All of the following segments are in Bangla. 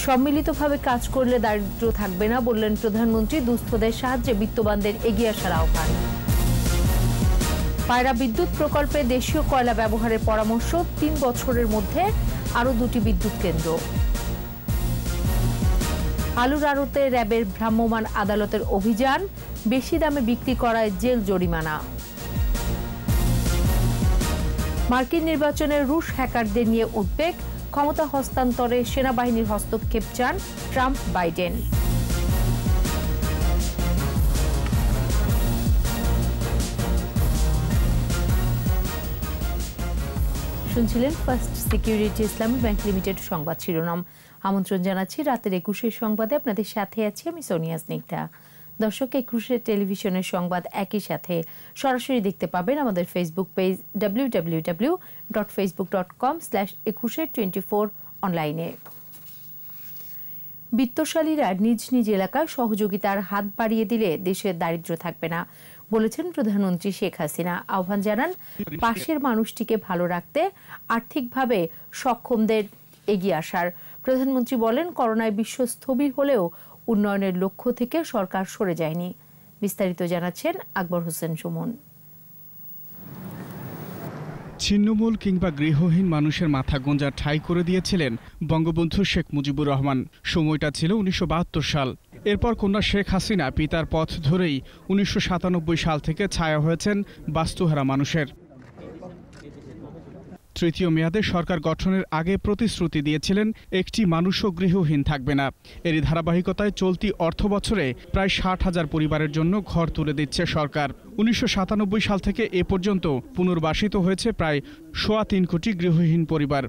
সম্মিলিতভাবে কাজ করলে দারিদ্র্য থাকবে না বললেন প্রধানমন্ত্রী। দুস্থদের সাহায্যে বিত্তবানদের এগিয়ে আসার আহ্বান। পায়রা বিদ্যুৎ প্রকল্পে দেশীয় কয়লা ব্যবহারের পরামর্শ, ৩ বছরের মধ্যে আরও ২টি বিদ্যুৎ কেন্দ্র। আলুর আড়তে র্যাবের ভ্রাম্যমাণ আদালতের অভিযান, বেশি দামে বিক্রি করায় জেল জরিমানা। মার্কিন নির্বাচনে রুশ হ্যাকারদের নিয়ে উদ্বেগ, ক্ষমতা হস্তান্তরে সেনাবাহিনীর হস্তক্ষেপ চান ট্রাম্প বাইডেন। শুনছিলেন ফার্স্ট সিকিউরিটি ইসলামী ব্যাংক লিমিটেড সংবাদ শিরোনাম। আমন্ত্রণ জানাচ্ছি রাতের ২১ সংবাদে। আপনাদের সাথে আছি আমি সোনিয়া স্নিগ্ধা। দর্শক, ২১ টেলিভিশনের সংবাদ একই সাথে সরাসরি দেখতে পাবেন আমাদের ফেসবুক পেজ www.facebook.com/2124 অনলাইনে। বিত্তশালীরা নিজ নিজ এলাকায় সহযোগিতার হাত বাড়িয়ে দিলে দেশের দারিদ্র্য থাকবে না বলেছেন প্রধানমন্ত্রী শেখ হাসিনা। আহ্বান জানান পাশের মানুষটিকে ভালো রাখতে আর্থিকভাবে সক্ষমদের এগিয়ে আসার। প্রধানমন্ত্রী বলেন, করোনায় বিশ্ব স্থবির হলেও উন্নয়নের লক্ষ্য থেকে সরকার সরে যায়নি। বিস্তারিত জানাচ্ছেন আকবর হোসেন সুমন। ছিন্নমূল কিংবা গৃহহীন মানুষের মাথা গোঁজা ঠাঁই করে দিয়েছিলেন বঙ্গবন্ধু শেখ মুজিবুর রহমান। সময়টা ছিল ১৯৭২ সাল। এরপর কন্যা শেখ হাসিনা পিতার পথ ধরেই ১৯৯৭ সাল থেকে ছায়া হয়েছেন বাস্তুহারা মানুষের। তৃতীয় মেয়াদে সরকার গঠনের আগে প্রতিশ্রুতি দিয়েছিলেন একটি মানুষও গৃহহীন থাকবে না। এরই ধারাবাহিকতায় চলতি অর্থবছরে প্রায় ৬০,০০০ পরিবারের জন্য ঘর তুলে দিচ্ছে সরকার। ১৯৯৭ সাল থেকে এ পর্যন্ত পুনর্বাসিত হয়েছে প্রায় ৩.৫ কোটি গৃহহীন পরিবার।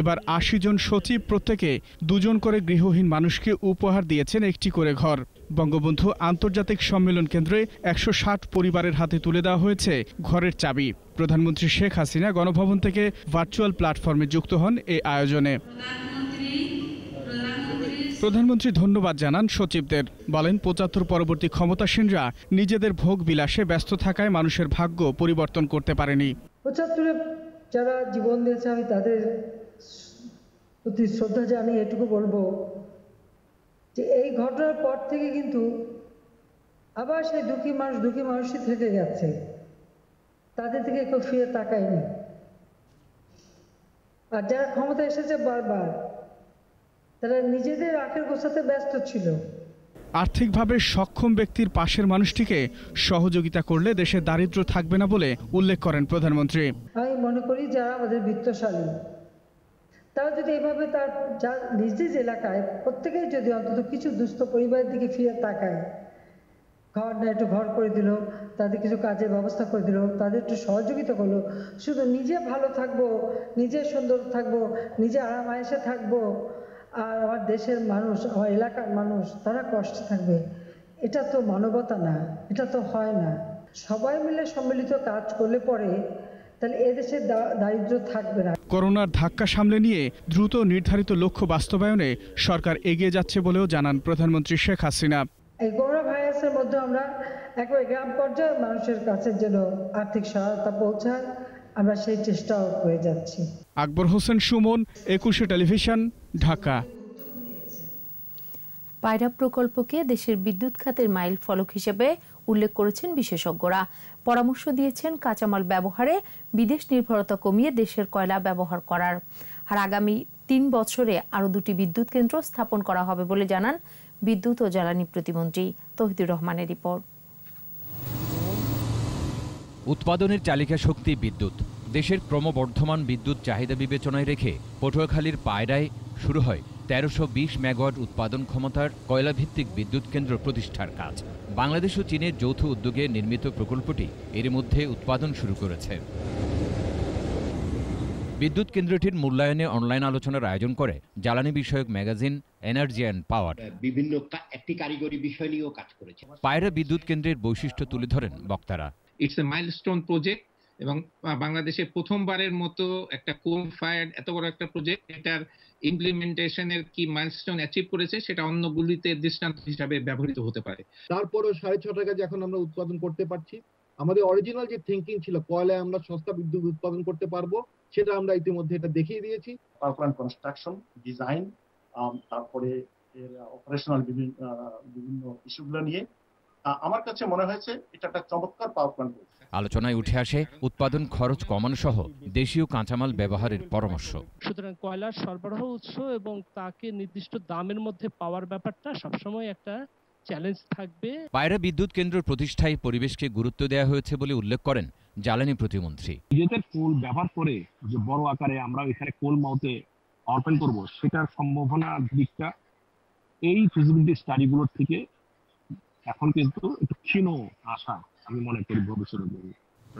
এবার ৮০ জন সচিব প্রত্যেকে ২ জন করে গৃহহীন মানুষকে উপহার দিয়েছেন একটি করে ঘর। বঙ্গবন্ধু আন্তর্জাতিক সম্মেলন কেন্দ্রে ১৬০ পরিবারের হাতে তুলে দেওয়া হয়েছে ঘরের চাবি। প্রধানমন্ত্রী শেখ হাসিনা গণভবন থেকে ভার্চুয়াল প্ল্যাটফর্মে যুক্ত হন এই আয়োজনে। প্রধানমন্ত্রী ধন্যবাদ জানান সচিবদের। বলেন, ৭৫ পরবর্তী ক্ষমতাসীনরা নিজেদের ভোগ বিলাসে ব্যস্ত থাকায় মানুষের ভাগ্য পরিবর্তন করতে পারেনি। ৭৫ যারা জীবন দিয়েছে আমি তাদের প্রতি শ্রদ্ধা জানিয়ে এটুকু বলবো যে এই ঘটনার পর থেকে কিন্তু আবার সেই দুঃখী মানুষই থেকে গেছে, তাদের থেকে কেউ ফিরে তাকায়নি। আর যারা ক্ষমতা এসেছে বারবার, তারা নিজেদের আখের গোছাতে ব্যস্ত ছিল। আর্থিকভাবে সক্ষম ব্যক্তির পাশের মানুষটিকে সহযোগিতা করলে দেশে দারিদ্র্য থাকবে না বলে উল্লেখ করেন প্রধানমন্ত্রী। আমি মনে করি যারা আমাদের বিত্তশালী তারা যদি এভাবে তার নিজ নিজ এলাকায় প্রত্যেকেই যদি অন্তত কিছু দুস্থ পরিবারের দিকে ফিরে তাকায়, ঘর না একটু ঘর করে দিল, তাদের কিছু কাজের ব্যবস্থা করে দিল, তাদের একটু সহযোগিতা করলো, শুধু নিজে ভালো থাকবো, নিজে সুন্দর থাকবো, নিজে আরাম আয়েসে থাকবো, আর আমার দেশের মানুষ, আমার এলাকার মানুষ তারা কষ্টে থাকবে, এটা তো মানবতা না, এটা তো হয় না। সবাই মিলে সম্মিলিত কাজ করলে পরে তাহলে এদেশে দারিদ্র্য থাকবে না। করোনার ধাক্কা সামলে নিয়ে দ্রুত নির্ধারিত লক্ষ্য বাস্তবায়নে সরকার এগিয়ে যাচ্ছে বলেও জানান প্রধানমন্ত্রী শেখ হাসিনা। এই করোনা ভাইরাসের মধ্যে আমরা একবারে গ্রাম পর্যায়ে মানুষের কাছে যেন আর্থিক সহায়তা পৌঁছায়, আমরা সেই চেষ্টাও করে যাচ্ছি। আকবর হোসেন সুমন, ২১ টেলিভিশন, ঢাকা। পায়রা প্রকল্পকে দেশের বিদ্যুৎ খাতের মাইল ফলক হিসেবে উল্লেখ করেছেন বিশেষজ্ঞরা। পরামর্শ দিয়েছেন কাঁচামাল ব্যবহারে বিদেশ নির্ভরতা কমিয়ে দেশের কয়লা ব্যবহার করার। আর আগামী ৩ বছরে আরও ২টি বিদ্যুৎ কেন্দ্র স্থাপন করা হবে বলে জানান বিদ্যুৎ ও জ্বালানি প্রতিমন্ত্রী তৌহিদুর রহমানের রিপোর্ট। উৎপাদনের চালিকা শক্তি বিদ্যুৎ। দেশের ক্রমবর্ধমান বিদ্যুৎ চাহিদা বিবেচনায় রেখে পটুয়াখালীর পায়রায় শুরু হয় ১৩২০ মেগাওয়াট উৎপাদন ক্ষমতার কয়লাভিত্তিক বিদ্যুৎ কেন্দ্র প্রতিষ্ঠার কাজ। বাংলাদেশ ও চীনের যৌথ উদ্যোগে নির্মিত প্রকল্পটি এর মধ্যে উৎপাদন শুরু করেছে। বিদ্যুৎ কেন্দ্রটির মূল্যায়নে অনলাইন আলোচনার আয়োজন করে জ্বালানি বিষয়ক ম্যাগাজিন এনার্জি অ্যান্ড পাওয়ার। বিভিন্ন একটি কারিগরি বিষয় নিয়েও কাজ করেছে। পায়রা বিদ্যুৎ কেন্দ্রের বৈশিষ্ট্য তুলে ধরেন বক্তারা। ইটস এ মাইলস্টোন প্রজেক্ট এবং বাংলাদেশে প্রথমবারের মতো একটা কোল ফায়ার্ড এত বড় একটা প্রজেক্ট, এটার ইমপ্লিমেন্টেশনের কি মাইলস্টোন অ্যাচিভ করেছে সেটা অন্যগুলিতে দৃষ্টান্ত হিসাবে ব্যবহৃত হতে পারে। তারপরও ৬.৫ টাকা যে এখন আমরা উৎপাদন করতে পারছি, আমাদের অরিজিনাল যে থিঙ্কিং ছিল কয়লায় আমরা সস্তা বিদ্যুৎ উৎপাদন করতে পারবো, সেটা আমরা ইতিমধ্যে এটা দেখিয়ে দিয়েছি। পাওয়ার প্ল্যান্ট কনস্ট্রাকশন, ডিজাইন, তারপরে এর অপারেশনাল বিভিন্ন ইস্যুগুলো নিয়ে আমার কাছে মনে হয়েছে এটা একটা চমৎকার পাওয়ার প্ল্যান্ট। আলোচনায় উঠে আসে উৎপাদন খরচ কমানো সহ দেশীয় কাঁচামাল ব্যবহারের পরামর্শ। সুতরাং কয়লার সরবরাহ উৎস এবং তাকে নির্দিষ্ট দামের মধ্যে পাওয়ার ব্যাপারটা সবসময় একটা চ্যালেঞ্জ থাকবে। পায়রা বিদ্যুৎ কেন্দ্র প্রতিষ্ঠায় পরিবেশকে গুরুত্ব দেওয়া হয়েছে বলে উল্লেখ করেন জ্বালানি প্রতিমন্ত্রী। নিজেদের কোল ব্যবহার করে যে বড় আকারে আমরা এখানে কোল মাউথে ওপেন করব, সেটার সম্ভাবনার দিকটা এই ফিজিবিলিটি স্টাডিগুলোর থেকে এখন কিন্তু একটু ক্ষীণ আশা আমি মনে করি ভবিষ্যতে।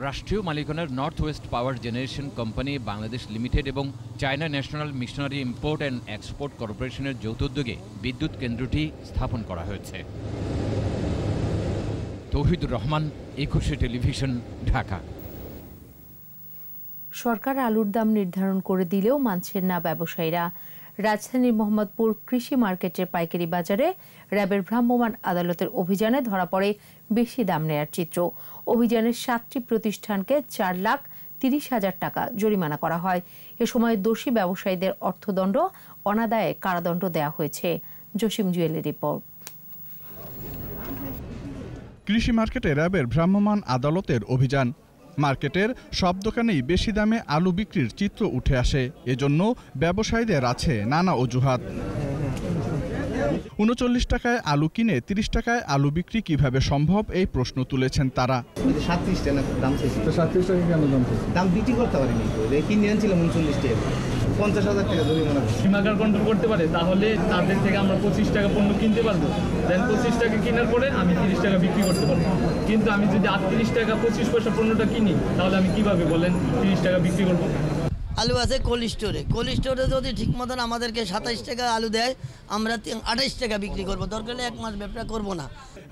রাষ্ট্রীয় মালিকানার north west power generation company Bangladesh limited এবং China national machinery import and export কর্পোরেশনের যৌথ উদ্যোগে বিদ্যুৎ কেন্দ্রটি স্থাপন করা হয়েছে। তৌহিদুর রহমান, 21 টেলিভিশন, ঢাকা। সরকার আলুর দাম নির্ধারণ করে দিলেও মানছেন না ব্যবসায়ীরা। রাজধানীর মোহাম্মদপুর কৃষি মার্কেটের পাইকারি বাজারে র্যাবের ভ্রাম্যমাণ আদালতের অভিযানে ধরা পড়ে বেশি দাম নেয়ার চিত্র। অভিযানে 7টি প্রতিষ্ঠানকে 4,30,000 টাকা জরিমানা করা হয়। এ সময় দোষী ব্যবসায়ীদের অর্থদণ্ড, অনাদায়ে কারাদণ্ড দেওয়া হয়েছে। জসিম জুয়েলের রিপোর্ট। কৃষি মার্কেটে র্যাবের ভ্রাম্যমাণ আদালতের অভিযান। মার্কেটের সব দোকানেই বেশি দামে আলু বিক্রির চিত্র উঠে আসে। এজন্য ব্যবসায়ীদের আছে নানা অজুহাত। ৩৯ টাকায় আলু কিনে 30 টাকায় আলু বিক্রি কিভাবে সম্ভব, এই প্রশ্ন তুলেছেন তারা। 37 টাকা দাম চাইছে। 37 টাকা কেন দাম চাইছে? দাম বিক্রি করতে পারেনি তো, কিনে আনছিলাম 39 টাকা, 50,000 টাকা জরিমানা। সীমাগার কন্ট্রোল করতে পারে, তাহলে তাদের থেকে আমরা 25 টাকা পণ্য কিনতে পারবো, দেন 25 টাকা কেনার পরে আমি 30 টাকা বিক্রি করতে পারবো। কিন্তু আমি যদি 38 টাকা 25 পয়সা পণ্যটা কিনি, তাহলে আমি কিভাবে বলেন 30 টাকা বিক্রি করবো? আলু আছে কোল্ড স্টোরে যদি ঠিক মতন আমাদেরকে 27 টাকা আলু দেয়, আমরা 28 টাকা বিক্রি করবো, দরকার হলে 1 মাস ব্যবসা করবো না।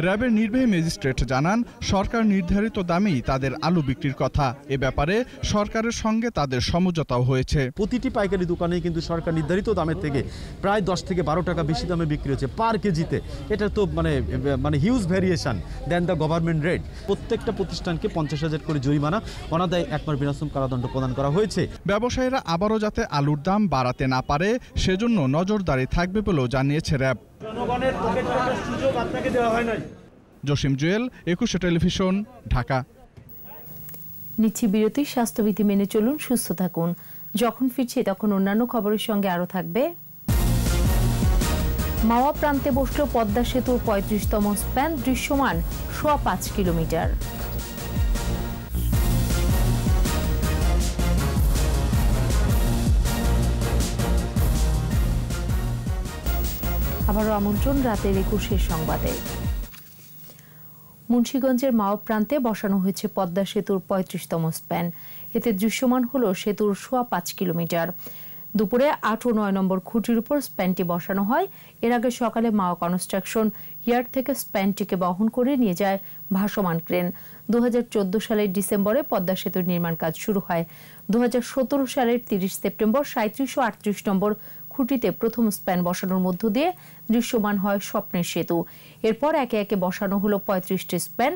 র্যাবের নির্বাহী ম্যাজিস্ট্রেট জানান, সরকার নির্ধারিত দামেই তাদের আলু বিক্রির কথা। এ ব্যাপারে সরকারের সঙ্গে তাদের সমঝোতাও হয়েছে। প্রতিটি পাইকারি দোকানে কিন্তু সরকার নির্ধারিত দামের থেকে প্রায় 10 থেকে 12 টাকা বেশি দামে বিক্রি হচ্ছে পার কেজিতে। এটা তো মানে huge variation than the government rate. প্রত্যেকটা প্রতিষ্ঠানকে 50,000 করে জরিমানা, অনাদায়ে 1 মাস বিনাশ্রম কারাদণ্ড প্রদান করা হয়েছে। ব্যবসায়ীরা আবারও যাতে আলুর দাম বাড়াতে না পারে সেজন্য নজরদারি থাকবে বলেও জানিয়েছে র্যাব। জনগণের পকেট কাটার সুযোগ আপনাকে দেওয়া হয় নাই। জসিম জুয়েল, 21 টেলিভিশন, ঢাকা। নিচ্ছি বিরতি। স্বাস্থ্যবিধি মেনে চলুন, সুস্থ থাকুন। যখন ফিরছি তখন অন্যান্য খবরের সঙ্গে আরও থাকবে। মাওয়া প্রান্তে বসল পদ্মা সেতুর 35তম স্প্যান, দৃশ্যমান 5.25 কিলোমিটার। আবারও আমন্ত্রণ রাতের 21 সংবাদে। মুন্সিগঞ্জের মাওয়া প্রান্তে বসানো হয়েছে পদ্মা সেতুর 35তম স্প্যান। এতে দৃশ্যমান হল সেতুর 5.25 কিলোমিটার। দুপুরে 8 ও 9 নম্বর খুঁটির উপর স্প্যানটি বসানো হয়। এর আগে সকালে মাওয়া কনস্ট্রাকশন ইয়ার্ড থেকে স্প্যানটিকে বহন করে নিয়ে যায় ভাসমান ক্রেন। 2014 সালের ডিসেম্বরে পদ্মা সেতুর নির্মাণ কাজ শুরু হয়। 2017 সালের 30 সেপ্টেম্বর 37 ও 38 নম্বর খুঁটিতে প্রথম স্প্যান বসানোর মধ্য দিয়ে দৃশ্যমান হয় স্বপ্নের সেতু। এরপর একে একে বসানো হলো 35টি স্প্যান।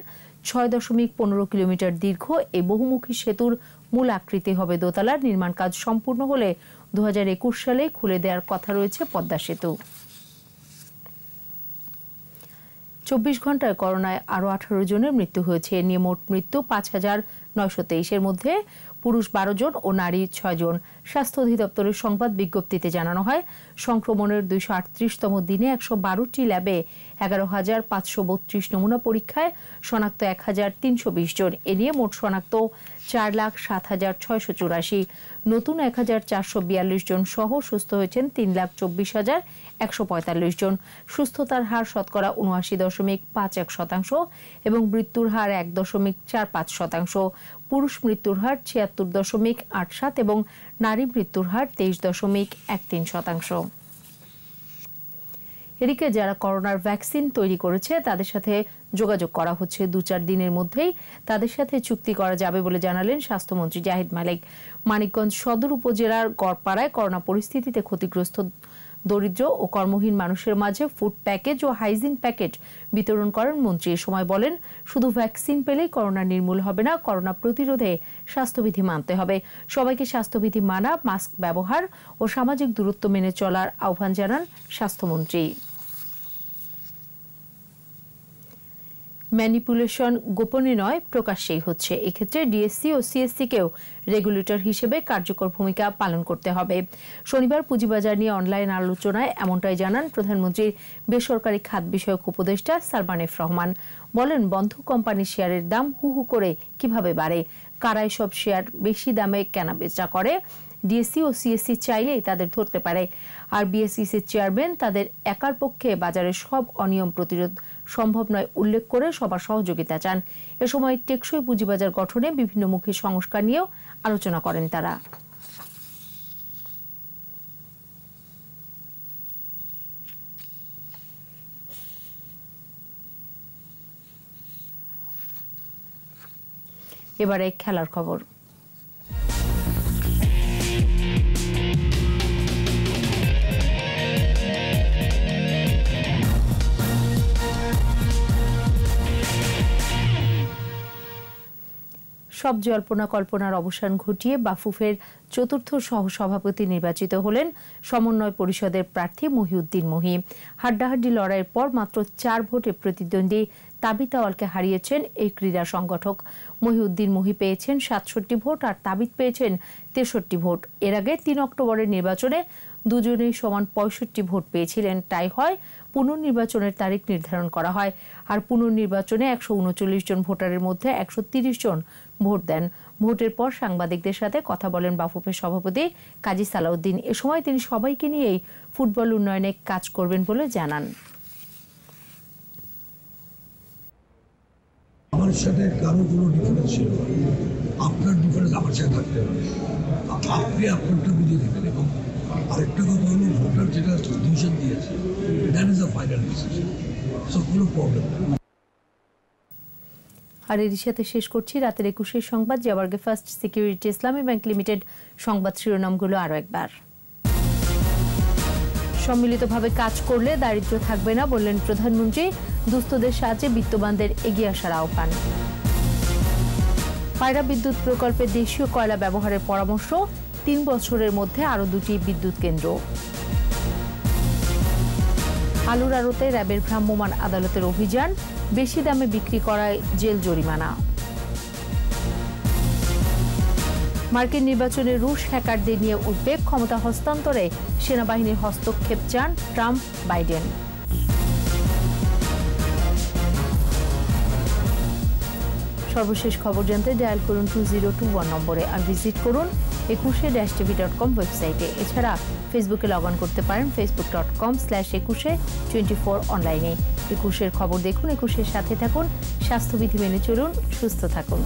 6.15 কিলোমিটার দীর্ঘ এই বহুমুখী সেতুর মূল আকৃতি হবে দোতলার। নির্মাণ কাজ সম্পূর্ণ হলে 2021 সালে খুলে দেওয়ার কথা রয়েছে পদ্মা সেতু। 24 ঘন্টায় করোনায় আরও 18 জনের মৃত্যু হয়েছে। এ নিয়ে মোট মৃত্যু 5,923। এর মধ্যে পুরুষ 12 জন ও নারী 6 জন। স্বাস্থ্য অধিদপ্তরের সংবাদ বিজ্ঞপ্তিতে জানানো হয়, সংক্রমণের 238তম দিনে 112টি ল্যাবে 11,532 নমুনা পরীক্ষায় শনাক্ত 1,320 জন। এ নিয়ে মোট শনাক্ত 4,07,684। নতুন 1,442 জন সহ সুস্থ হয়েছেন 3,24,145 জন। সুস্থতার হার শতকরা 79.51% এবং মৃত্যুর হার 1.45%। পুরুষ মৃত্যুর হার 76.87 এবং নারী মৃত্যুর হার 23.13%। এদিকে যারা করোনার ভ্যাকসিন তৈরি করেছে তাদের সাথে যোগাযোগ করা হচ্ছে। 2-4 দিনের মধ্যেই তাদের সাথে চুক্তি করা যাবে বলে জানালেন স্বাস্থ্যমন্ত্রী জাহিদ মালিক। মানিকগঞ্জ সদর উপজেলার গড়পাড়ায় করোনা পরিস্থিতিতে ক্ষতিগ্রস্ত দরিদ্র ও কর্মহীন মানুষের মাঝে ফুড প্যাকেজ ও হাইজিন প্যাকেট বিতরণ করেন মন্ত্রী। এ সময় বলেন, শুধু ভ্যাকসিন পেলেই করোনা নির্মূল হবে না, করোনা প্রতিরোধে স্বাস্থ্যবিধি মানতে হবে। সবাইকে স্বাস্থ্যবিধি মানা, মাস্ক ব্যবহার ও সামাজিক দূরত্ব মেনে চলার আহ্বান জানান স্বাস্থ্যমন্ত্রী। ম্যানিপুলেশন গোপনে নয়, প্রকাশ্যেই হচ্ছে। এক্ষেত্রে ডিএসসি ও সিএসসিকেও রেগুলেটর হিসেবে কার্যকর ভূমিকা পালন করতে হবে। শনিবার পুঁজিবাজার নিয়ে অনলাইন আলোচনায় এমনটাই জানান প্রধানমন্ত্রীর বেসরকারি খাত বিষয়ক উপদেষ্টা সালমান এফ রহমান। বলেন, বন্ধ কোম্পানির শেয়ারের দাম হু হু করে কিভাবে বাড়ে, কারা এসব শেয়ার বেশি দামে কেনাবেচা করে, ডিএসসি ও সিএসসি চাইলেই তাদের ধরতে পারে। আর বিএসইসির চেয়ারম্যান তাদের একার পক্ষে বাজারের সব অনিয়ম প্রতিরোধ সম্ভব নয় উল্লেখ করে সবার সহযোগিতা চান। এ সময় টেকসই পুঁজিবাজার গঠনে বিভিন্নমুখী সংস্কার নিয়েও আলোচনা করেন তারা। এবারে খেলার খবর। সব জল্পনা কল্পনার অবসান ঘটিয়ে বাফুফের চতুর্থ সহসভাপতি নির্বাচিত হলেন সমন্বয় পরিষদের প্রার্থী মহিউদ্দিন মহি। হাড্ডাহাড্ডি লড়াইয়ের পর মাত্র 4 ভোটে প্রতিদ্বন্দ্বী তাবিত আওয়ালকে হারিয়েছেন এই ক্রীড়া সংগঠক। মহিউদ্দিন মহি পেয়েছেন 67 ভোট আর তাবিত পেয়েছেন 63 ভোট। এর আগে 3 অক্টোবরের নির্বাচনে দুজনেই সমান 65 ভোট পেয়েছিলেন। টাই হয়, পুনর্নির্বাচনের তারিখ নির্ধারণ করা হয়। আর পুনর্নির্বাচনে 139 জন ভোটারের মধ্যে 130 জন ভোট দেন। ভোটের পর সাংবাদিকদের সাথে কথা বলেন বাফুফের সভাপতি কাজী সালাউদ্দিন। এ সময় তিনি সবাইকে নিয়েই ফুটবল উন্নয়নে কাজ করবেন বলে জানান। আমার সাথে কারো কোনো ডিফারেন্স ছিল না, আপনার ডিফারেন্স আমার সাথে থাকতে হবে, আপনি আপনারটা বুঝে দেবেন। এবং আরেকটা কথা হলো, ভোটার যেটা ডিসিশন দিয়েছে, that is a final decision, so কোনো প্রবলেম নেই। আর এর সাথে শেষ করছি রাতের 21 সংবাদ। জাবার্গে ফার্স্ট সিকিউরিটি ইসলামী ব্যাংক লিমিটেড সংবাদ শিরোনামগুলো আরো একবার। সম্মিলিতভাবে কাজ করলে দারিদ্র্য থাকবে না, বললেন প্রধানমন্ত্রী। দুস্থদের সাহায্যে বিত্তবানদের এগিয়ে আসার আহ্বান। পায়রা বিদ্যুৎ প্রকল্পে দেশীয় কয়লা ব্যবহারের পরামর্শ, 3 বছরের মধ্যে আরো 2টি বিদ্যুৎ কেন্দ্র। আলুর আড়তে র্যাবের ভ্রাম্যমাণ আদালতের অভিযান, বেশি দামে বিক্রি করায় জেল জরিমানা। মার্কিন নির্বাচনে রুশ হ্যাকারদের নিয়ে উদ্বেগ, ক্ষমতা হস্তান্তরে সেনাবাহিনীর হস্তক্ষেপ চান ট্রাম্প বাইডেন। সর্বশেষ খবর জানতে ডায়াল করুন 2021 নম্বরে আর ভিজিট করুন ekushe-tv.com ওয়েবসাইটে। এছাড়া ফেসবুকে লগ অন করতে পারেন facebook.com/ekushe24 অনলাইনে। একুশের খবর দেখুন, একুশের সাথে থাকুন, স্বাস্থ্যবিধি মেনে চলুন, সুস্থ থাকুন।